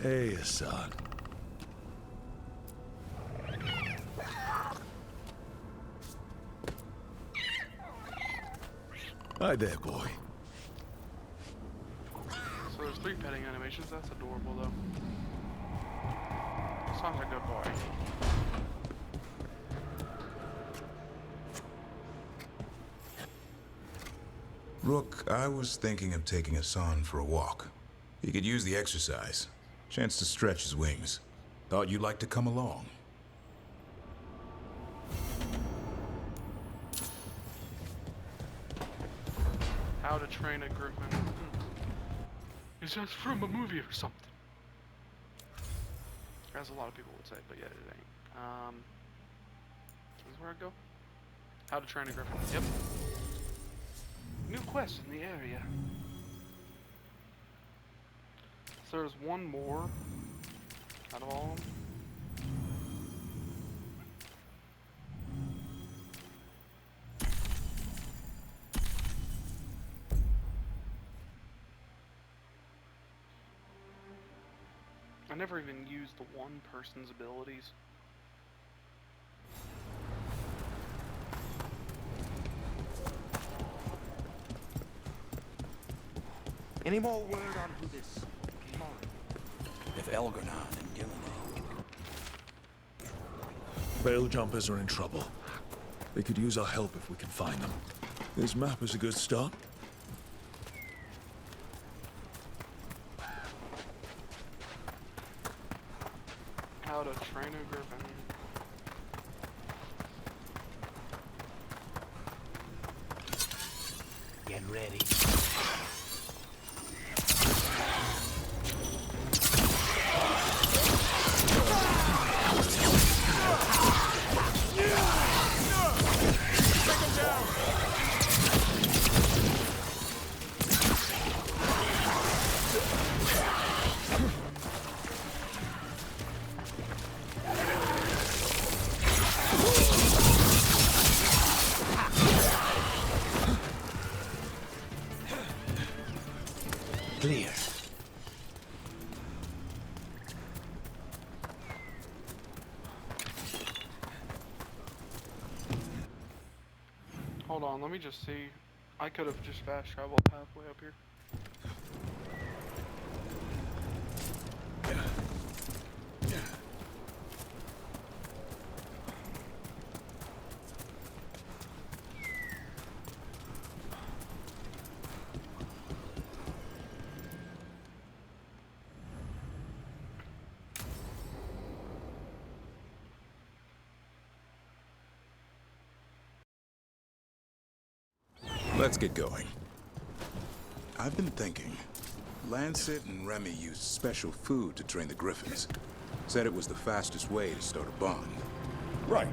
Hey, Hassan. Hi there, boy. So there's 3 petting animations. That's adorable, though. Hassan's a good boy. Rook, I was thinking of taking Hassan for a walk. He could use the exercise. Chance to stretch his wings. Thought you'd like to come along. How to Train a Griffin. Is that from a movie or something? As a lot of people would say, but yeah, it ain't. Is this where I go? How to Train a Griffin. Yep. New quest in the area. So there's one more out of all of them. I never even used the one person's abilities. Any more word on who this came on? If Veilguard and Gillinan. Veil jumpers are in trouble. They could use our help if we can find them. This map is a good start. How to Train a Griffin. Get ready. Clear. Hold on, let me just see. I could have just fast traveled halfway up here. Let's get going. I've been thinking. Lancet and Remy used special food to train the griffins. Said it was the fastest way to start a bond. Right.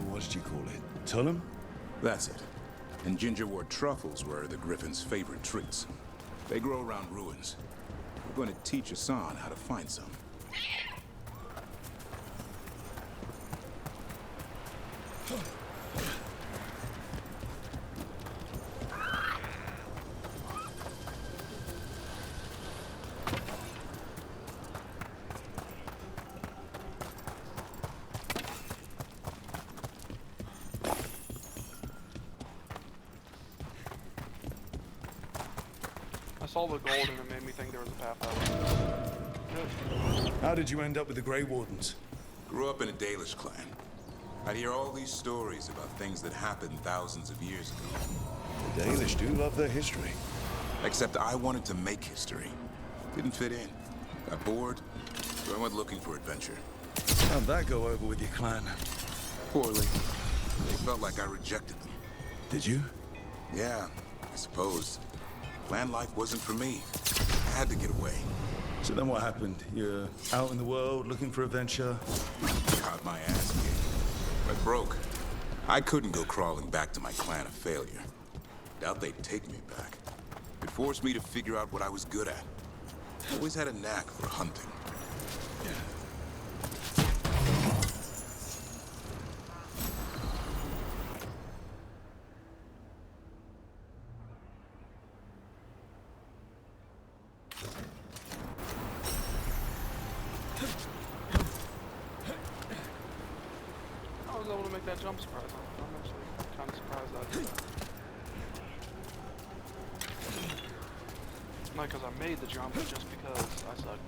What did you call it? Tullum? That's it. And gingerwort truffles were the griffins' favorite treats. They grow around ruins. We're going to teach Hassan how to find some. I saw the gold and it made me think there was a path out. Good. How did you end up with the Grey Wardens? Grew up in a Dalish clan. I'd hear all these stories about things that happened thousands of years ago. The Dalish do love their history. Except I wanted to make history. Didn't fit in. Got bored, so I went looking for adventure. How'd that go over with your clan? Poorly. They felt like I rejected them. Did you? Yeah, I suppose. Clan life wasn't for me. I had to get away. So then what happened? You're out in the world looking for adventure? Got my ass kicked. I broke. I couldn't go crawling back to my clan a failure. Doubt they'd take me back. It forced me to figure out what I was good at. Always had a knack for hunting. was able to make that jump surprise. I'm actually kind of surprised I did that. Not because I made the jump, but just because I suck.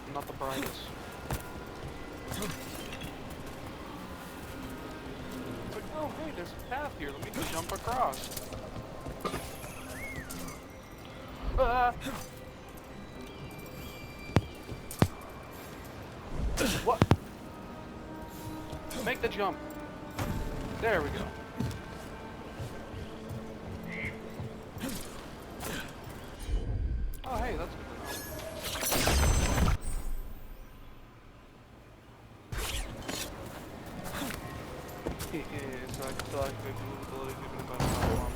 I'm not the brightest. It's like, oh hey, there's a path here, let me just jump across. Ah! What? Make the jump. There we go. Oh hey, that's good to know. So I can still activate the ability given about how long.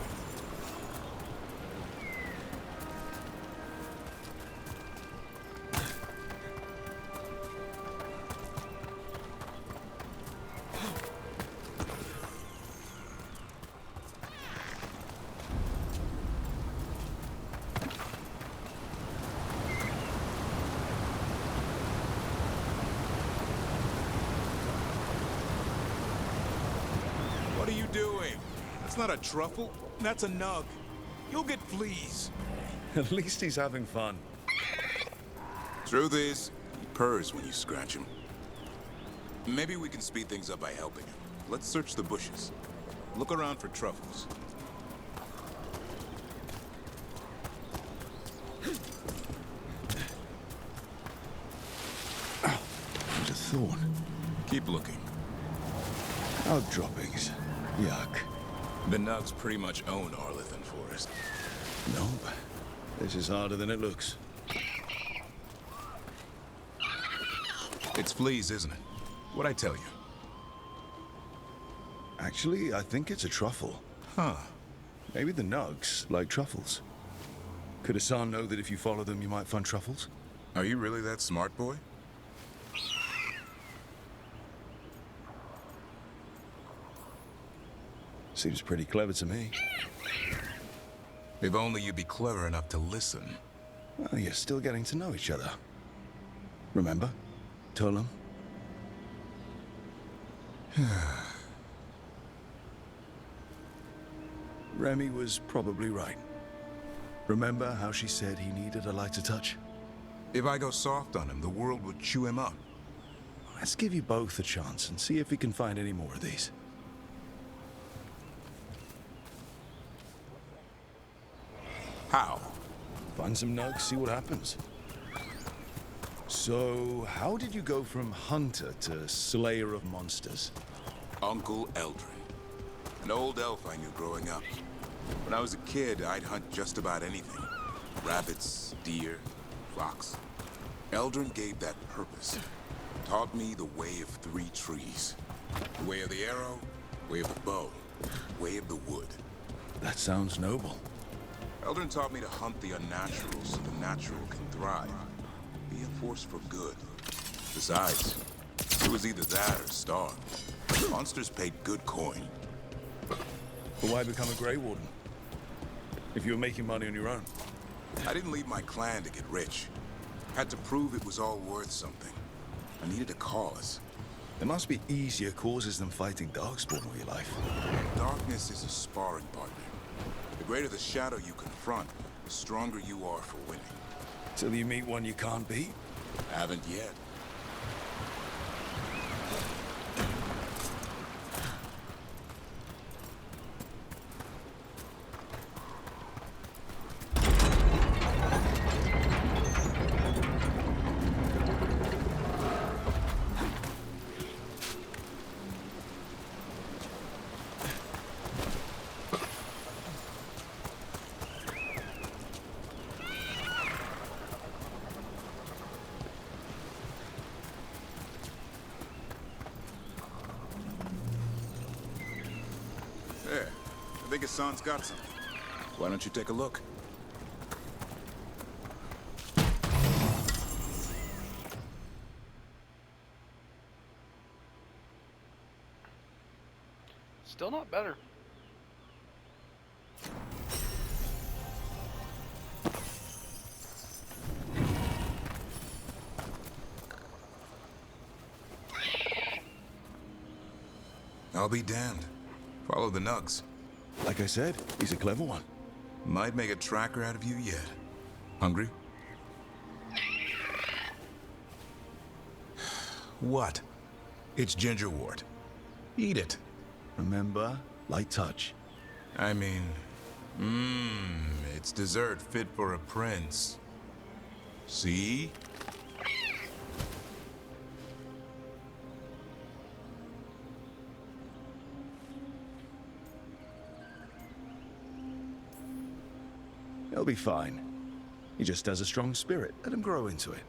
What are you doing? That's not a truffle. That's a nug. You'll get fleas. At least he's having fun. Truth is, he purrs when you scratch him. Maybe we can speed things up by helping him. Let's search the bushes. Look around for truffles. There's a thorn. Keep looking. Out droppings. Yuck. The nugs pretty much own Arlithan Forest. Nope. This is harder than it looks. It's fleas, isn't it? What'd I tell you? Actually, I think it's a truffle. Huh. Maybe the nugs like truffles. Could Hassan know that if you follow them, you might find truffles? Are you really that smart, boy? Seems pretty clever to me. If only you'd be clever enough to listen. Well, you're still getting to know each other. Remember? Tolam? Remy was probably right. Remember how she said he needed a lighter touch? If I go soft on him, the world would chew him up. Let's give you both a chance and see if we can find any more of these. How? Find some nugs, see what happens. So, how did you go from hunter to slayer of monsters? Uncle Eldrin. An old elf I knew growing up. When I was a kid, I'd hunt just about anything. Rabbits, deer, fox. Eldrin gave that purpose. Taught me the way of 3 trees. The way of the arrow, way of the bow, way of the wood. That sounds noble. Eldrin taught me to hunt the unnatural so the natural can thrive. Be a force for good. Besides, it was either that or starve. Monsters paid good coin. But why become a Grey Warden? If you were making money on your own. I didn't leave my clan to get rich. Had to prove it was all worth something. I needed a cause. There must be easier causes than fighting Darkspawn all your life. Darkness is a sparring partner. The greater the shadow you confront, the stronger you are for winning. Till you meet one you can't beat. Haven't yet. think Hassan's got something. Why don't you take a look? Still not better. I'll be damned. Follow the nugs. Like I said, he's a clever one. Might make a tracker out of you yet. Hungry? What? It's gingerwort. Eat it. Remember? Light touch. I mean, it's dessert fit for a prince. See? He'll be fine. He just has a strong spirit. Let him grow into it.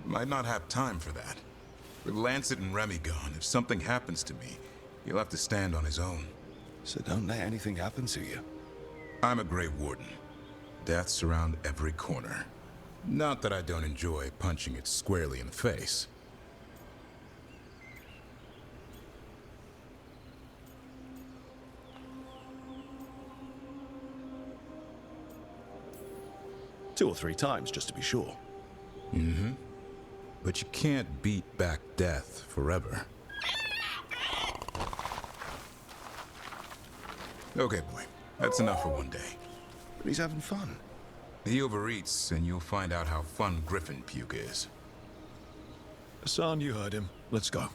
Might not have time for that. With Lancet and Remy gone, if something happens to me, he'll have to stand on his own. So don't let anything happen to you. I'm a Grey Warden. Death's around every corner. Not that I don't enjoy punching it squarely in the face. Two or three times, just to be sure. But you can't beat back death forever. Okay, boy. That's enough for one day. But he's having fun. He overeats, and you'll find out how fun Griffin puke is. Hassan, you heard him. Let's go.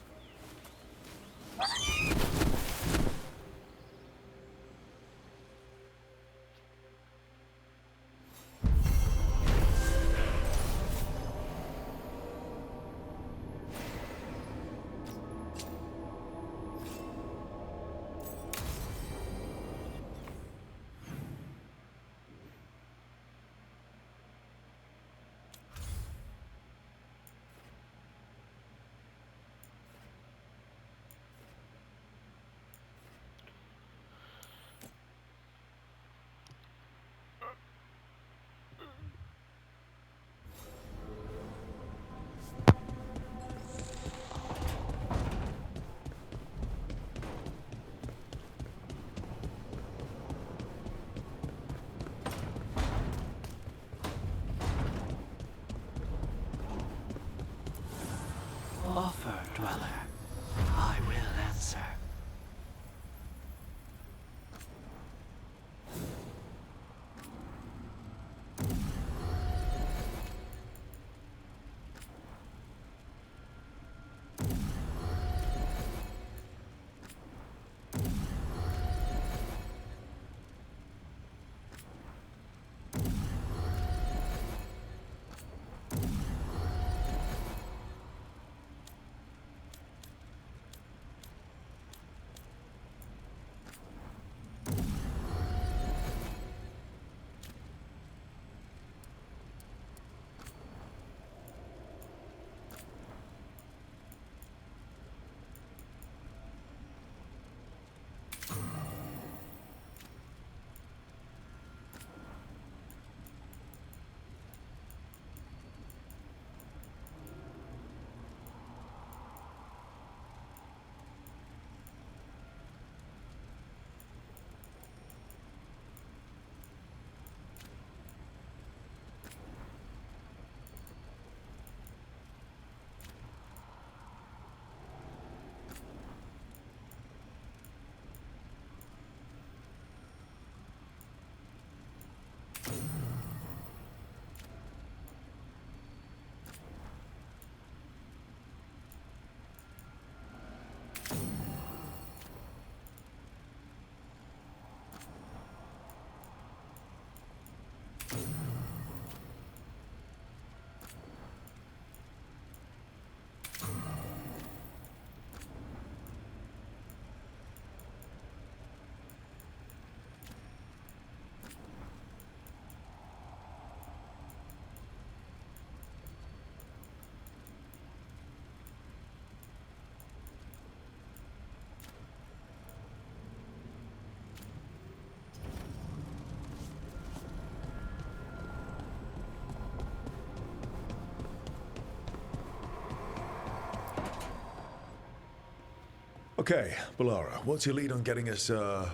Okay, Balara, what's your lead on getting us a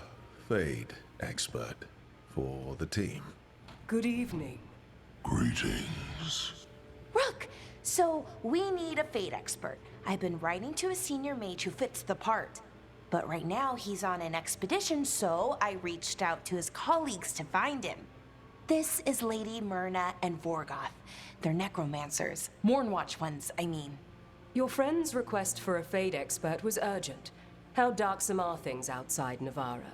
Fade expert for the team? Good evening. Greetings. Rook, so we need a Fate expert. I've been writing to a senior mage who fits the part. But right now he's on an expedition, so I reached out to his colleagues to find him. This is Lady Myrna and Vorgoth. They're necromancers. Mournwatch ones, I mean. Your friend's request for a Fade expert was urgent. How darksome are things outside Navarra?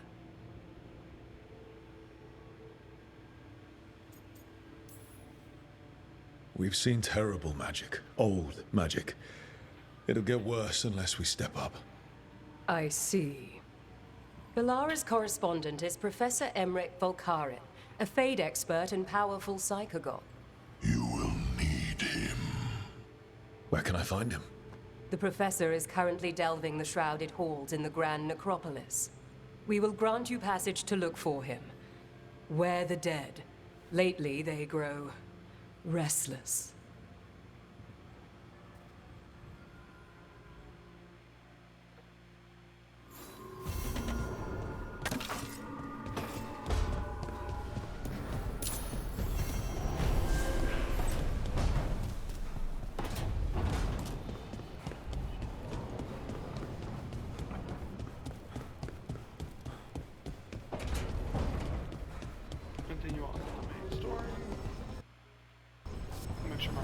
We've seen terrible magic. Old magic. It'll get worse unless we step up. I see. Balara's correspondent is Professor Emmerich Volkarin, a Fade expert and powerful psychagogue. You will need him. Where can I find him? The Professor is currently delving the shrouded halls in the Grand Necropolis. We will grant you passage to look for him. Where the dead. Lately they grow restless. Continue on with the main story. Make sure my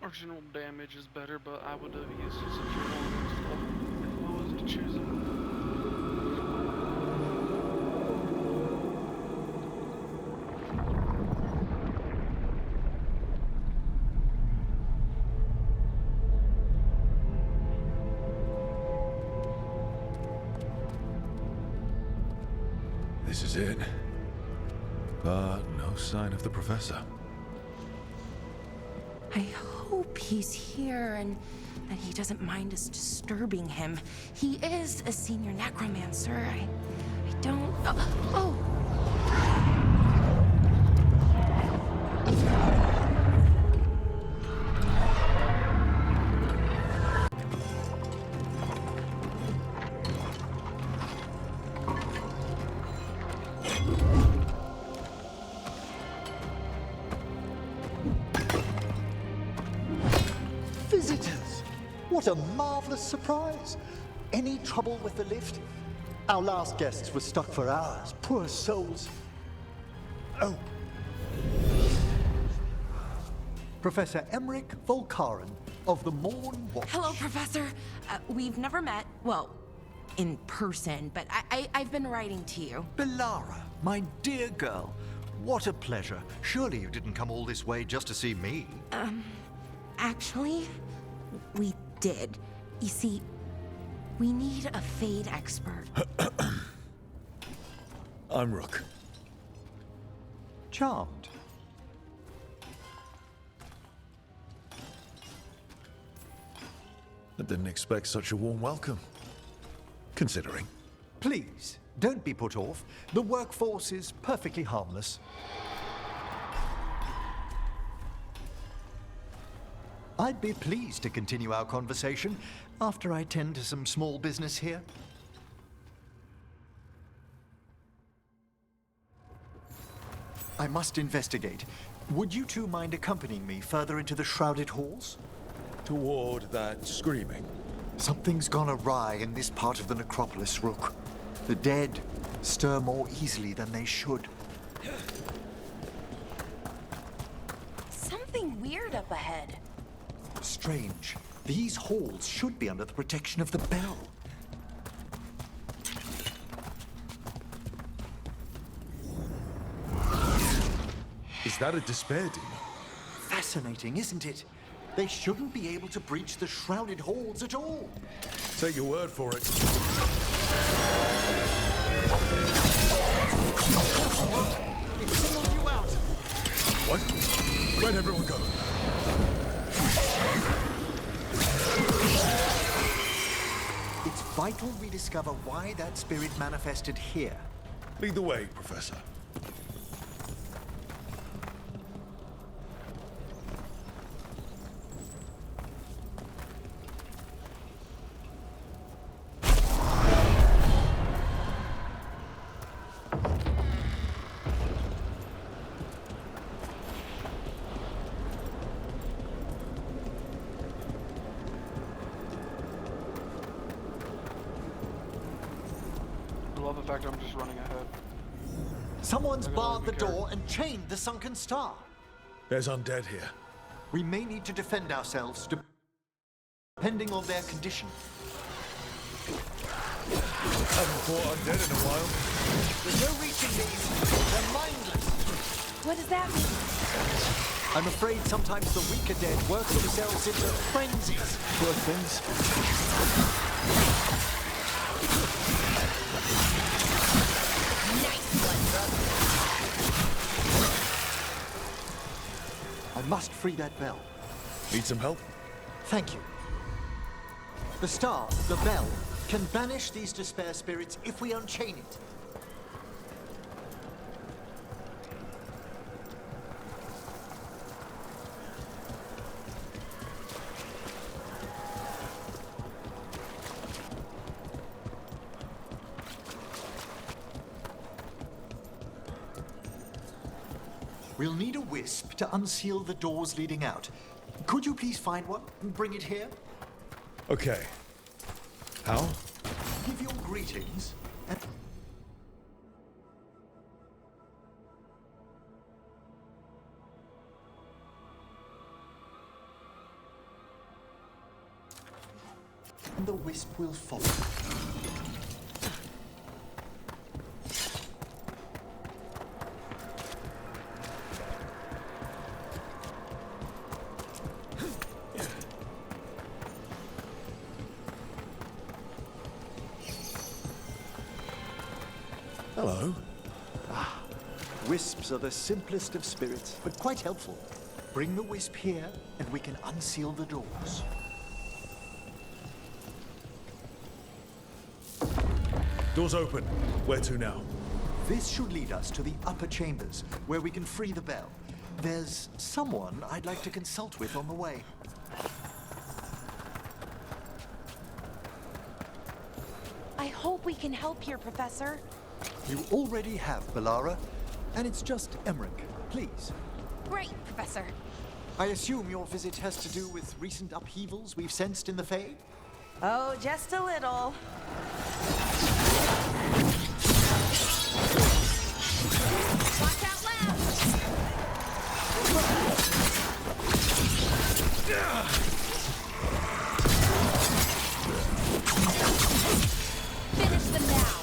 Marginal damage is better, but I would have used it since you're if I was to choose it. This is it. But no sign of the professor. I hope he's here and that he doesn't mind us disturbing him. He is a senior necromancer. I don't... Oh! Visitors! What a marvelous surprise! Any trouble with the lift? Our last guests were stuck for hours. Poor souls. Oh. Professor Emmerich Volkaren of the Morn Watch. Hello, Professor. We've never met, well, in person, but I've been writing to you. Belara, my dear girl. What a pleasure. Surely you didn't come all this way just to see me. Actually, we did. You see, we need a Fade expert. I'm Rook. Charmed. I didn't expect such a warm welcome. Considering. Please, don't be put off. The workforce is perfectly harmless. I'd be pleased to continue our conversation after I tend to some small business here. I must investigate. Would you two mind accompanying me further into the shrouded halls? Toward that screaming. Something's gone awry in this part of the necropolis, Rook. The dead stir more easily than they should. Something weird up ahead. Strange. These halls should be under the protection of the bell. Is that a despair demon? Fascinating, isn't it? They shouldn't be able to breach the shrouded halls at all. Take your word for it. It singled you out. What? Where'd everyone go? It's vital we discover why that spirit manifested here. Lead the way, Professor. I love the fact I'm just running ahead. Someone's Look at all barred the the door and chained the sunken star. There's undead here. We may need to defend ourselves, depending on their condition. Haven't fought undead in a while. There's no reaching these. They're mindless. What does that mean? I'm afraid sometimes the weaker dead work themselves into frenzies. Poor things. Nice one, I must free that bell. Need some help? Thank you. The star, the bell, can banish these despair spirits if we unchain it. We'll need a wisp to unseal the doors leading out. Could you please find one and bring it here? Okay. How? Give your greetings and... and the wisp will follow. Hello. Wisps are the simplest of spirits, but quite helpful. Bring the wisp here, and we can unseal the doors. Doors open. Where to now? This should lead us to the upper chambers, where we can free the bell. There's someone I'd like to consult with on the way. I hope we can help here, Professor. You already have, Balara, and it's just Emmerich. Please. Great, Professor. I assume your visit has to do with recent upheavals we've sensed in the Fade? Oh, just a little. Watch out left! Finish them now!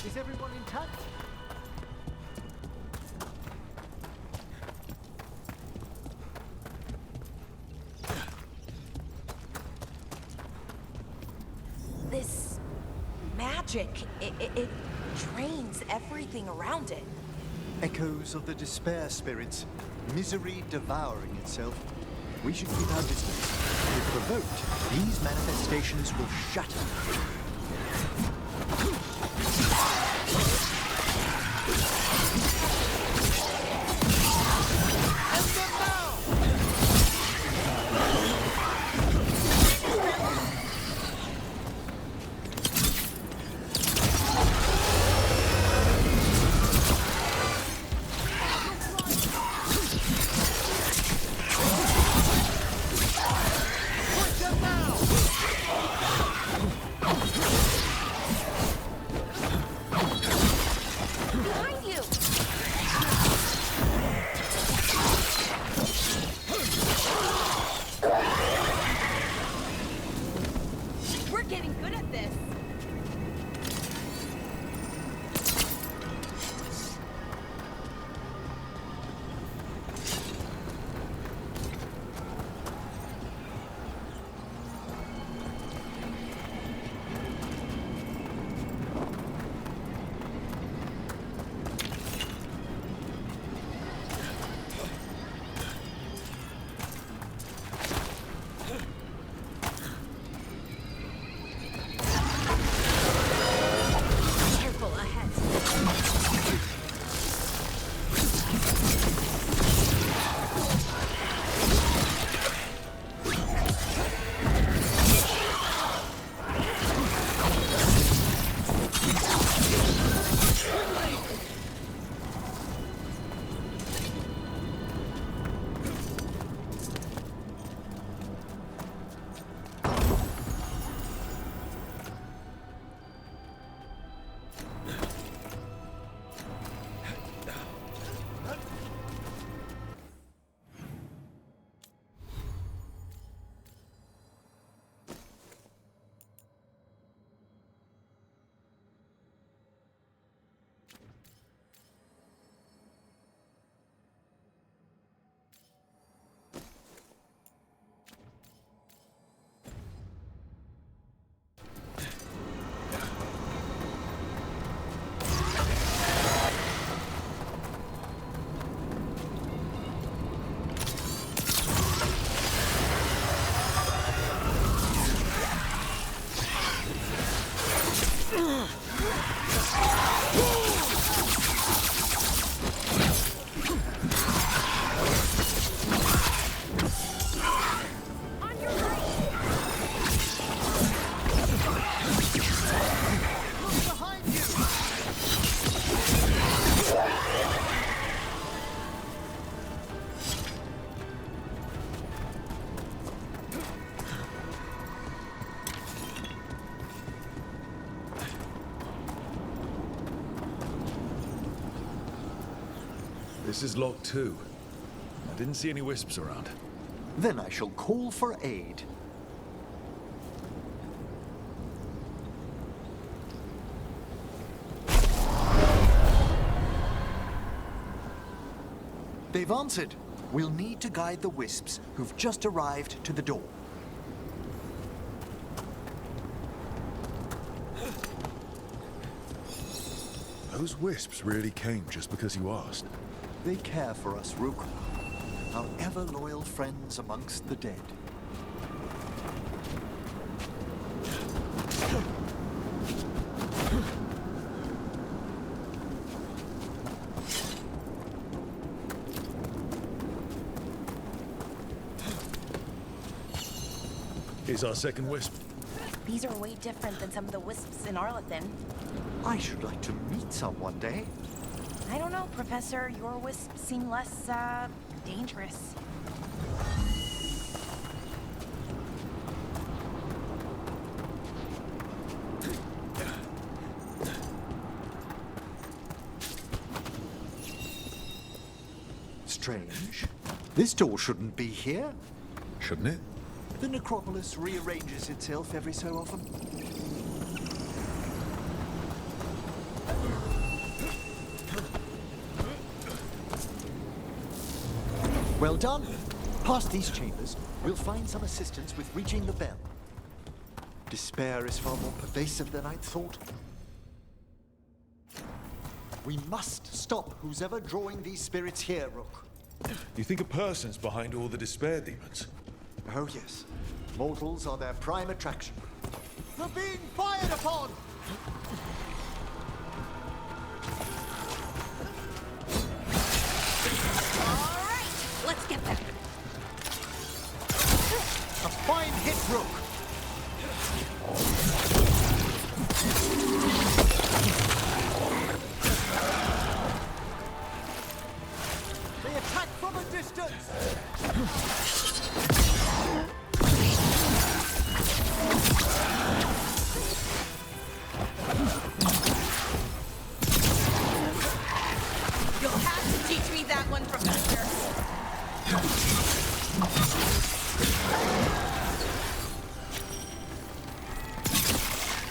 Is everyone intact? This magic, it drains everything around it. Echoes of the despair spirits, misery devouring itself. We should keep our distance. If provoked, these manifestations will shatter. Behind you! We're getting good at this. This is locked too. I didn't see any wisps around. Then I shall call for aid. They've answered. We'll need to guide the wisps who've just arrived to the door. Those wisps really came just because you asked. They care for us, Rook. Our ever-loyal friends amongst the dead. Here's our second wisp. These are way different than some of the wisps in Arlethan. I should like to meet some one day. I don't know, Professor. Your wisps seem less, dangerous. Strange. This door shouldn't be here. Shouldn't it? The necropolis rearranges itself every so often. Well done. Past these chambers, we'll find some assistance with reaching the bell. Despair is far more pervasive than I'd thought. We must stop who's ever drawing these spirits here, Rook. You think a person's behind all the despair demons? Oh yes. Mortals are their prime attraction. They're being fired upon! All right, let's get them. A fine hit, Rook! They attack from a distance! You'll have to teach me that one, Professor.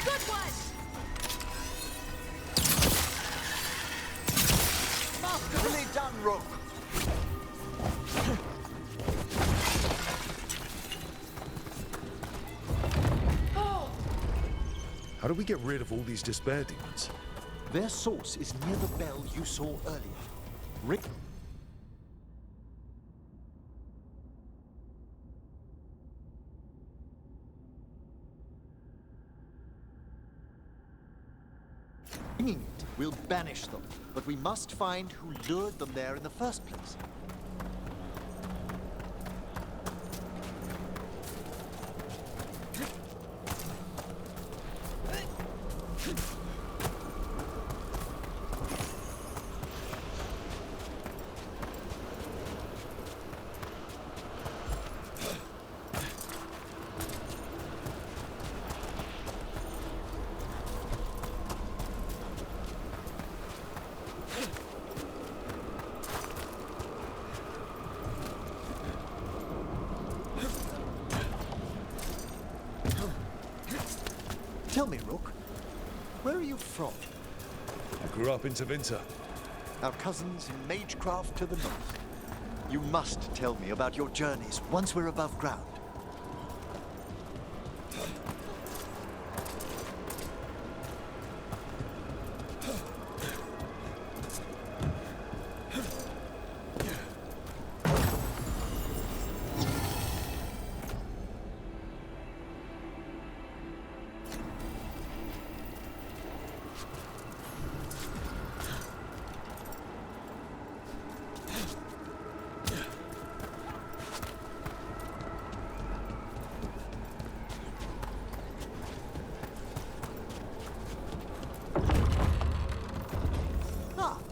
Good one! Masterfully done, Rook! How do we get rid of all these despair demons? Their source is near the bell you saw earlier. Rick? Ringing it will banish them, but we must find who lured them there in the first place. Tell me, Rook, where are you from? I grew up in Tevinter. Our cousins in Magecraft to the north. You must tell me about your journeys once we're above ground.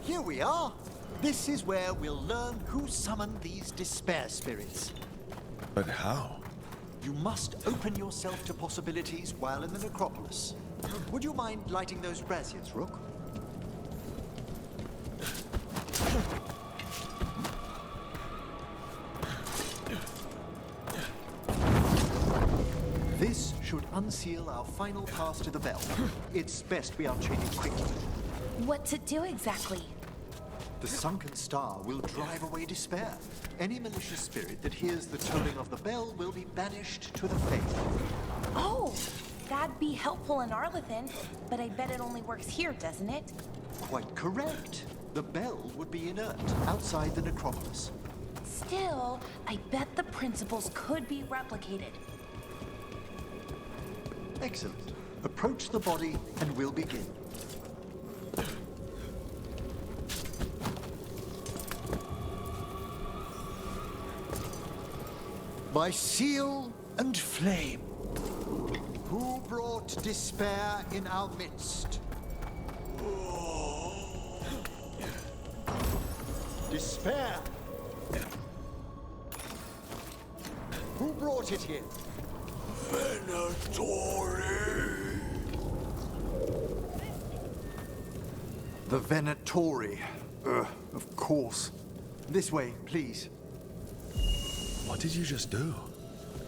Here we are. This is where we'll learn who summoned these despair spirits. But how? You must open yourself to possibilities while in the necropolis. Would you mind lighting those braziers, Rook? unseal our final pass to the bell. It's best we unchain it quickly. What's it do exactly? The sunken star will drive away despair. Any malicious spirit that hears the tolling of the bell will be banished to the faith. Oh, that'd be helpful in Arlethan, but I bet it only works here, doesn't it? Quite correct. The bell would be inert outside the necropolis. Still, I bet the principles could be replicated. Excellent. Approach the body and we'll begin. By seal and flame, who brought despair in our midst? Despair! Who brought it here? Venatori! The Venatori. Of course. This way, please. What did you just do?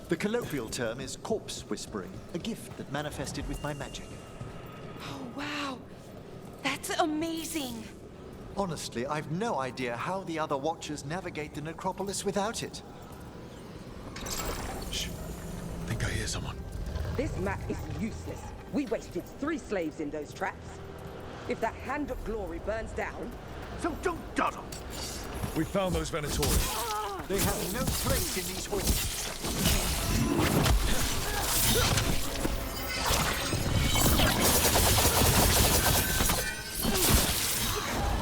The colloquial term is corpse whispering, a gift that manifested with my magic. Oh, wow. That's amazing. Honestly, I've no idea how the other Watchers navigate the necropolis without it. Shh. Think I hear someone. This map is useless. We wasted 3 slaves in those traps. If that Hand of Glory burns down... So don't dawdle! We found those Venatori. They have no place in these halls.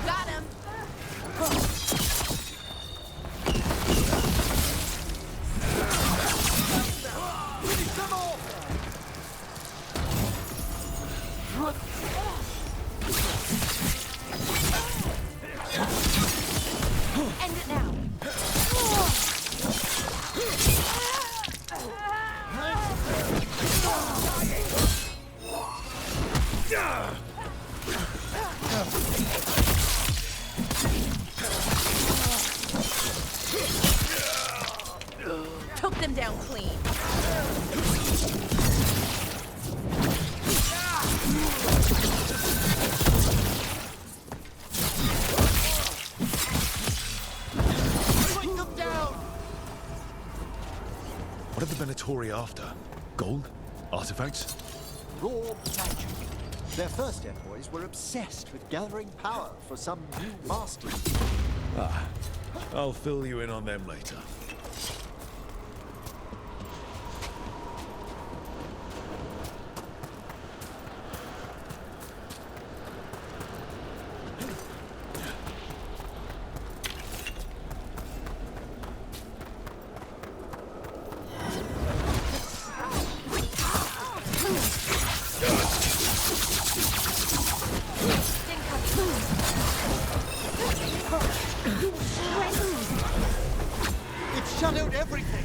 Got him. Finish them off! End it now. Took them down clean. Bring them down! What are the Venatori after? Gold? Artifacts? Raw magic. Their first envoys were obsessed with gathering power for some new master. I'll fill you in on them later. It shadowed everything!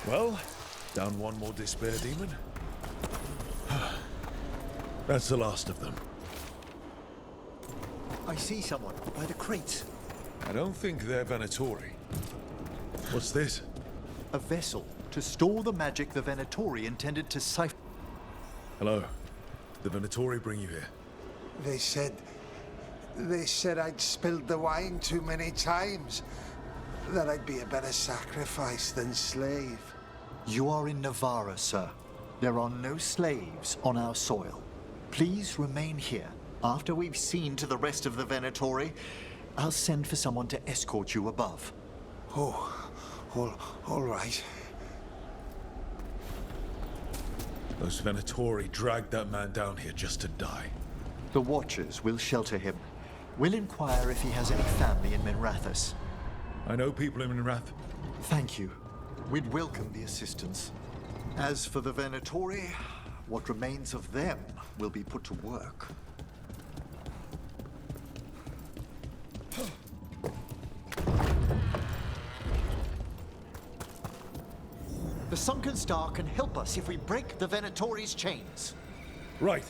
Well, down one more despair demon. That's the last of them. I see someone by the crates. I don't think they're Venatori. What's this? A vessel to store the magic the Venatori intended to siphon. Hello. Did the Venatori bring you here? They said I'd spilled the wine too many times. That I'd be a better sacrifice than slave. You are in Navarra, sir. There are no slaves on our soil. Please remain here. After we've seen to the rest of the Venatori, I'll send for someone to escort you above. Oh, all right. Those Venatori dragged that man down here just to die. The Watchers will shelter him. We'll inquire if he has any family in Minrathous. I know people in Minrath. Thank you. We'd welcome the assistance. As for the Venatori, what remains of them will be put to work. The Sunken Star can help us if we break the Venatori's chains. Right.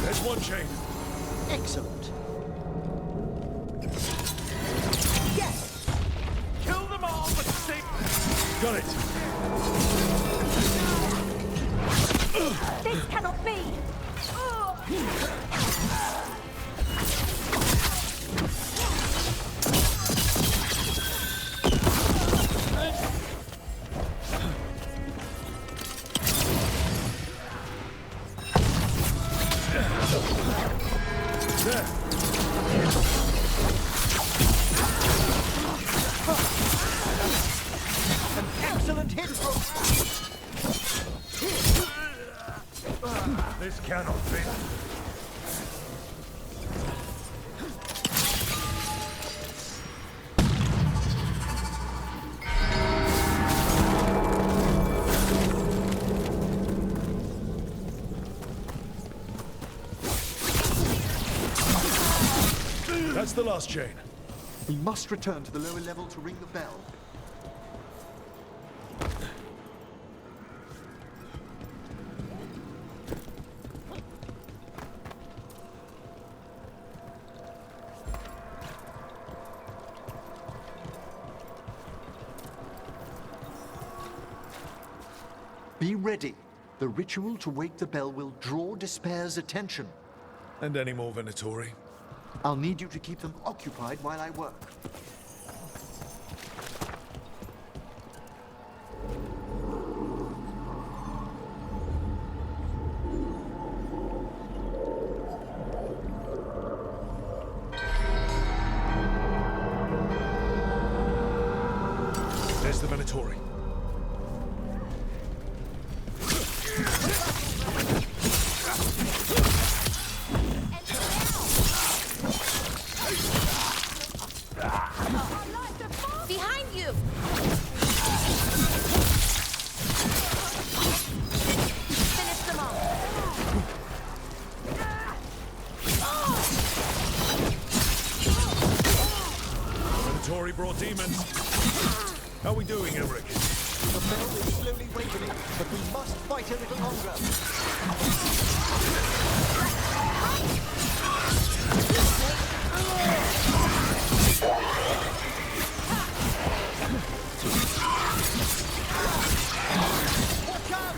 There's one chain. Excellent. Yes! Kill them all, but save them! Got it. This cannot be! There. An excellent hit, Brooke. This cannot be. That's the last chain. We must return to the lower level to ring the bell. Be ready. The ritual to wake the bell will draw Despair's attention. And any more Venatori? I'll need you to keep them occupied while I work. There's the Venatori. Behind you! Finish them off. Venatori brought demons. How are we doing, Emmerich? The bell is slowly wakening, but we must fight a little longer. Watch out!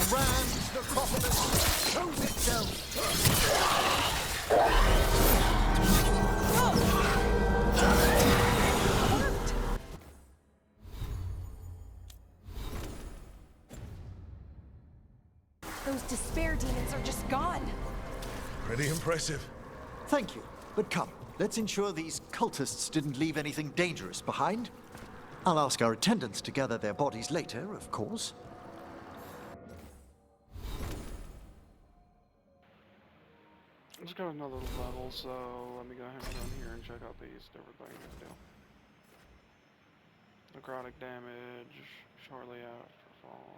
Grand necropolis shows itself! Those despair demons are just gone. Pretty impressive. Thank you, but come, let's ensure these cultists didn't leave anything dangerous behind. I'll ask our attendants to gather their bodies later, of course. I just got another level, so let me go ahead and go in here and check out these different things I can do. Necrotic damage shortly after fall.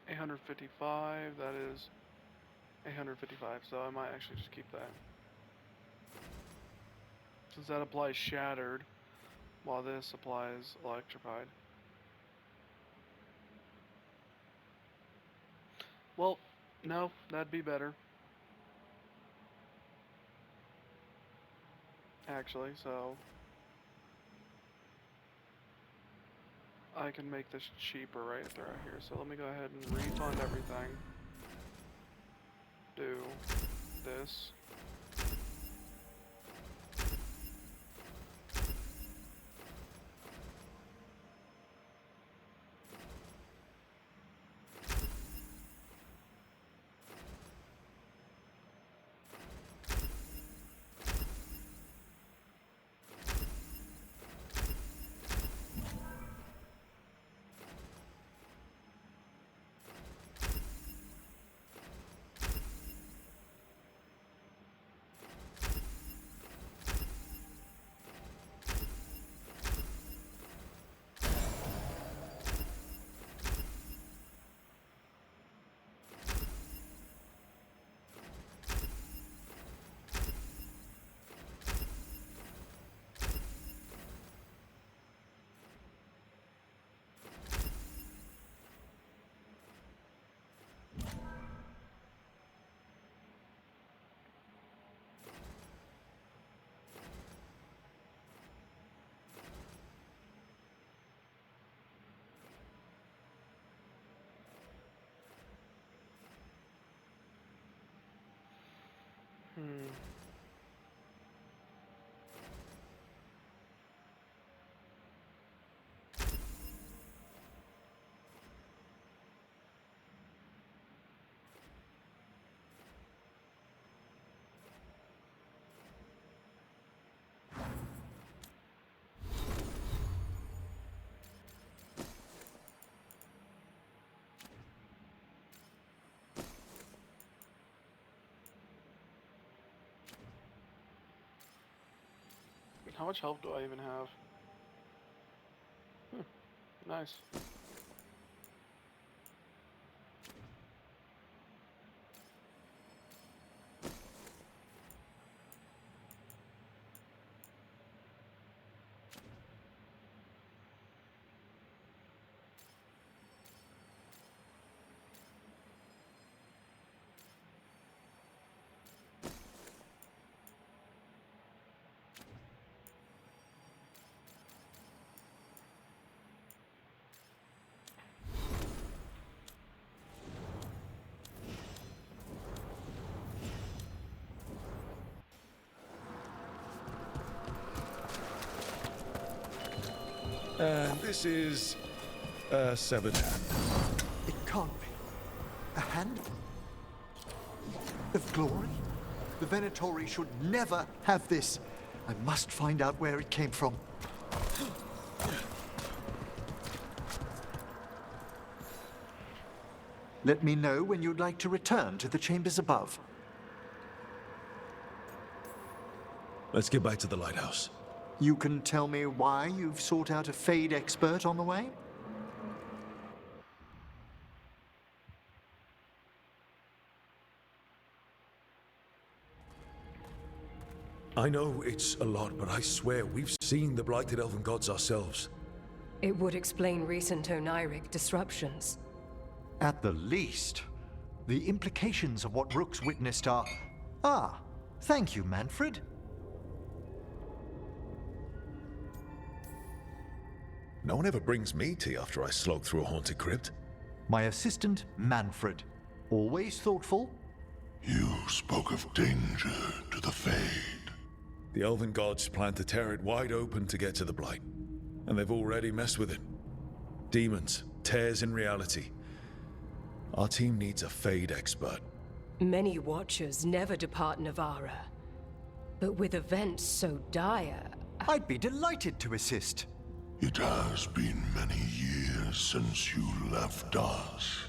$855, that is 855, so I might actually just keep that. Since that applies shattered, while this applies electrified. Well, no, that'd be better. Actually, so I can make this cheaper right here. So let me go ahead and refund everything. Do this. How much health do I even have? Nice. And this is a severed hand. It can't be. A hand? Of glory? The Venatori should never have this. I must find out where it came from. Let me know when you'd like to return to the chambers above. Let's get back to the lighthouse. You can tell me why you've sought out a Fade expert on the way? I know it's a lot, but I swear we've seen the blighted elven gods ourselves. It would explain recent Oniric disruptions. At the least, the implications of what Rook's witnessed are... Ah, thank you, Manfred. No one ever brings me tea after I slog through a haunted crypt. My assistant, Manfred. Always thoughtful. You spoke of danger to the Fade. The elven gods plan to tear it wide open to get to the Blight. And they've already messed with it. Demons, tears in reality. Our team needs a Fade expert. Many Watchers never depart Navarra. But with events so dire... I'd be delighted to assist. It has been many years since you left us.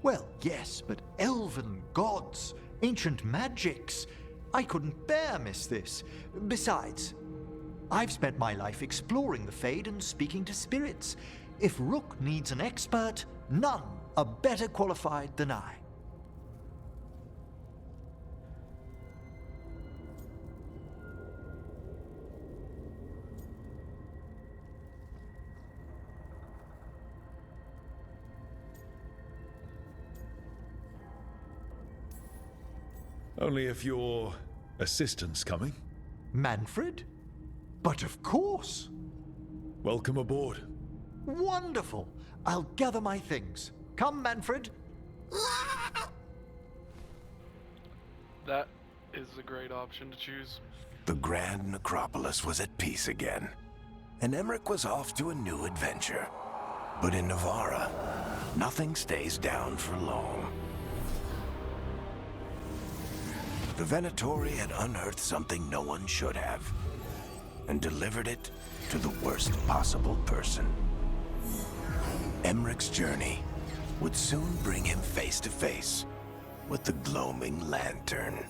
Well, yes, but elven gods, ancient magics. I couldn't bear miss this. Besides, I've spent my life exploring the Fade and speaking to spirits. If Rook needs an expert, none are better qualified than I. Only if your assistant's coming. Manfred? But of course. Welcome aboard. Wonderful. I'll gather my things. Come, Manfred. That is a great option to choose. The Grand Necropolis was at peace again, and Emmerich was off to a new adventure. But in Navarra, nothing stays down for long. The Venatori had unearthed something no one should have, and delivered it to the worst possible person. Emmerich's journey would soon bring him face to face with the gloaming lantern.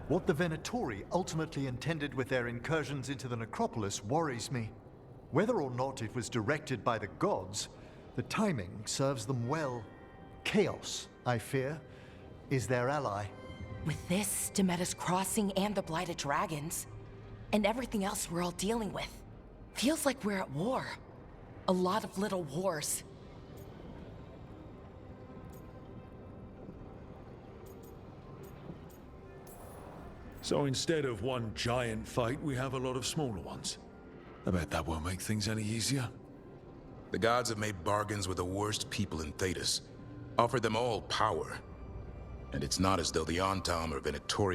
What the Venatori ultimately intended with their incursions into the necropolis worries me. Whether or not it was directed by the gods, the timing serves them well. Chaos, I fear, is their ally. With this, Demeter's Crossing and the Blighted Dragons, and everything else we're all dealing with, feels like we're at war. A lot of little wars. So instead of one giant fight, we have a lot of smaller ones. I bet that won't make things any easier. The gods have made bargains with the worst people in Thedas, offered them all power. And it's not as though the Ontom or Venatori